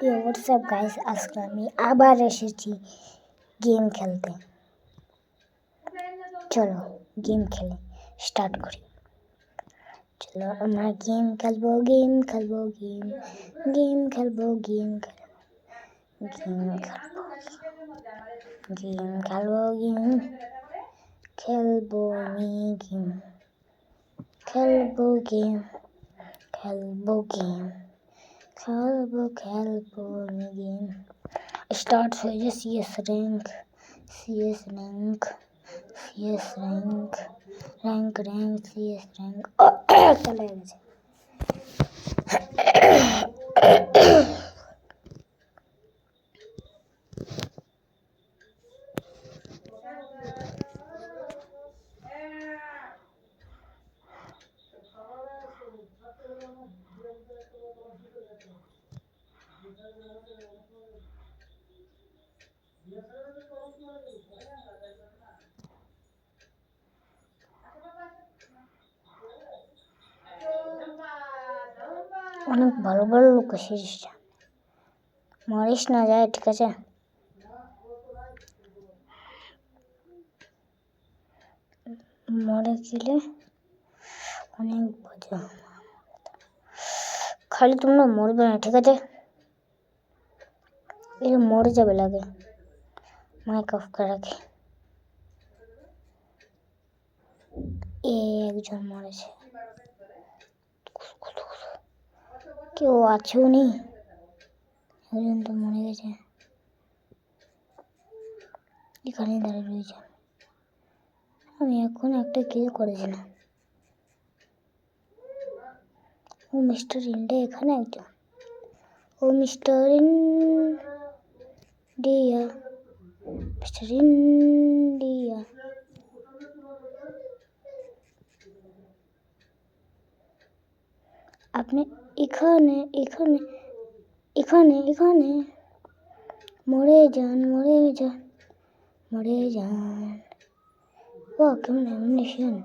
WhatsApp guys, আজকে আমি আবার এসেছি গেম খেলতে। চলো গেম খেলে স্টার্ট করি। চলো আমরা গেম খেলবো গেম খেলবো গেম গেম খেলবো গেম খেলবো গেম খেলবো গেম খেলবো আমি গেম খেলবো গেম খেলবো গেম খেলবো আমি গেম স্টার্ট হয়ে যায়। CS rank CS rank CS rank rank rank CS rank চলে গেছে। অনেক ভালো ভালো লোক এসেছে, মরিস না যায়, ঠিক আছে? মরে গেলে অনেক মজা, খালি তোমরা মরবে না, ঠিক আছে? এর মরে যাবে লাগে, মাইক অফ করে রাখি। একজন মরেছে, কেউ আছেও নেই, একজন তো মরে গেছে, এখানে দাঁড়িয়ে রয়েছে। আমি এখন একটা কিল করেছিলাম। ও মিস্টার ইন্ডিয়া এখানে একজন, ও মিস্টার ইন্ডিয়া, মিস্টার ইন্ডিয়া। আপনি এখানে এখানে এখানে এখানে মরে যান মরে যান মরে যান। ও কেমন অ্যামিনেশন!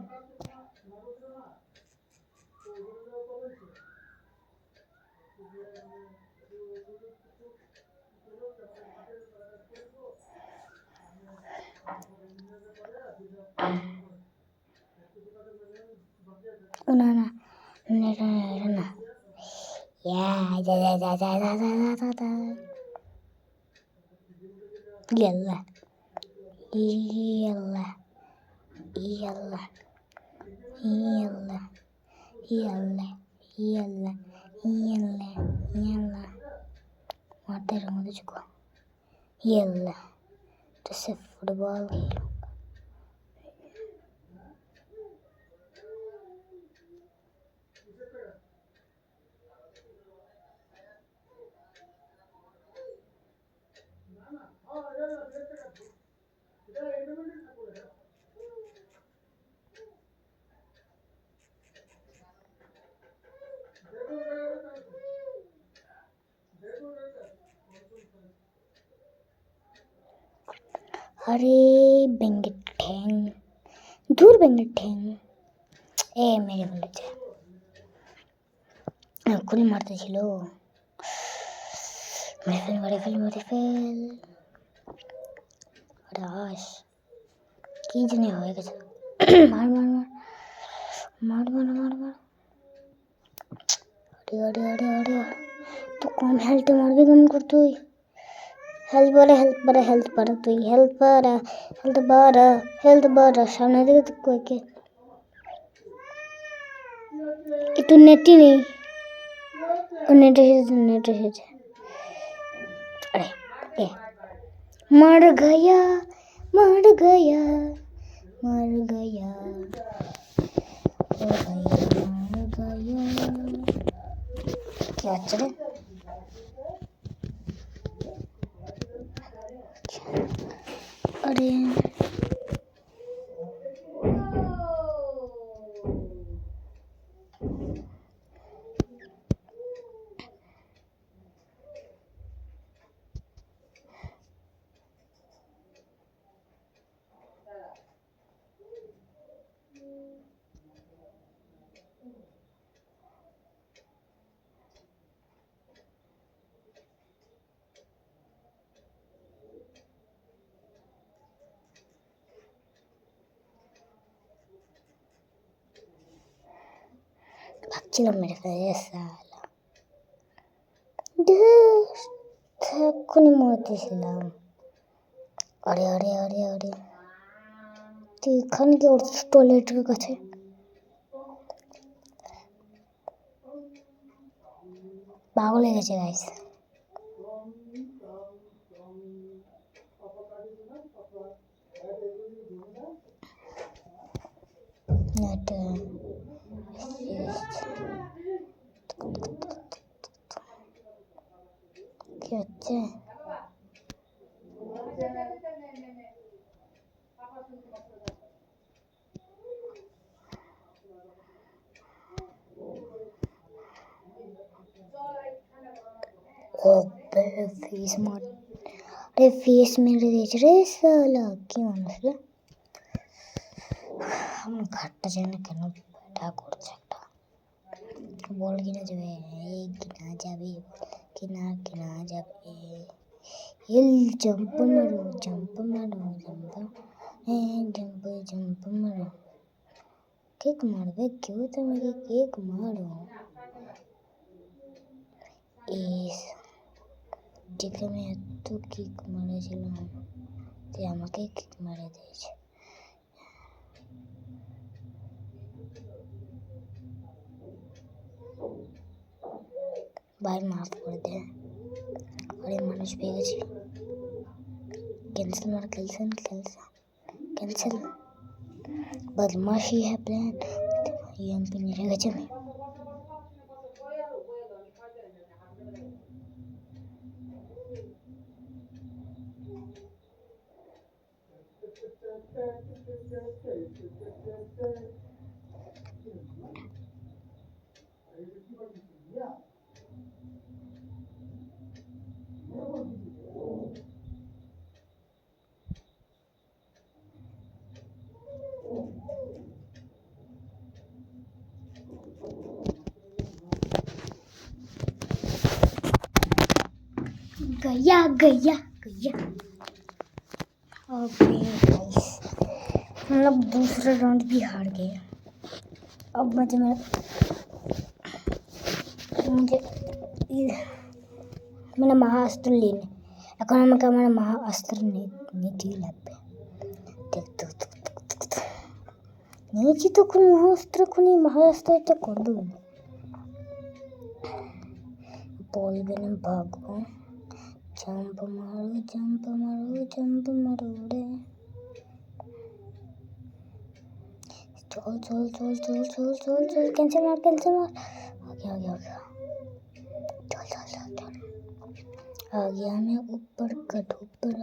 না না না না, يلا يلا يلا يلا يلا يلا يلا يلا मारते रहो मुझको, يلا जैसे फुटबॉल खेलो। अरे बेंगट ठैंग, दूर बेंगट ठैंग, ए मेरे বলেছে এখনই মারতে ছিল। মেরে ফেল রাস কি জানি হয়ে গেছে। মার মার মার মার মার মার মার। अरे अरे अरे अरे तो कम हेल्थ मारबे কেমন কর তুই? হেল্প বাড়া তুই, হেল্প বাড়া সামনে দিকে তো কয়েকে একটু নেটি নেই, নেট এসেছে। अरे ए मर गया मर गया मर गया मर गया। क्या चले अरे चलो मेरे फेस साला এক্ষুনি মরতেছিলাম। আরে আরে আরে আরে তুই এখানে কি করছিস টয়লেটের কাছে? পাগল হয়ে গেছে গাইস। কি হচ্ছে? ফেস মার, আরে ফেস মেরে দিয়েছে রে সালা। কি মানুষ রে, আমার ঘাটটা যায় না কেন ব্যাটা করছে একটা। বল কিনা যাবে, এই কিনা যাবে, কিনা যাবে। হিল জম্প মারো, জম্প মারো, জম্প মারো। কেক মারবে কেউ, তোমাকে কেক মারো। যেকে আমি এত কিক মারেছিলাম, তুই আমাকে কিক মারে দিয়েছে। ভাই মাফ করে দে। अरे মানুষ পেয়ে গেছি। कैंसिल मार, कैंसिल। बदमाशी है प्लान। ये हम पे नहीं रहेगा चल। गया गया गया। अबे गाइस हम लोग दूसरा राउंड भी हार गए। अब मुझे मैंने महाअस्त्र लेने, এখন আমাকে আমার महाअस्त्र নিতেই লাগবে। নিয়েছি তো কোন महाअस्त्रটা করবো বলবে না ভাগবো। जंप मारो रे। चल कैंसिल मार। आ गया मैं ऊपर का ऊपर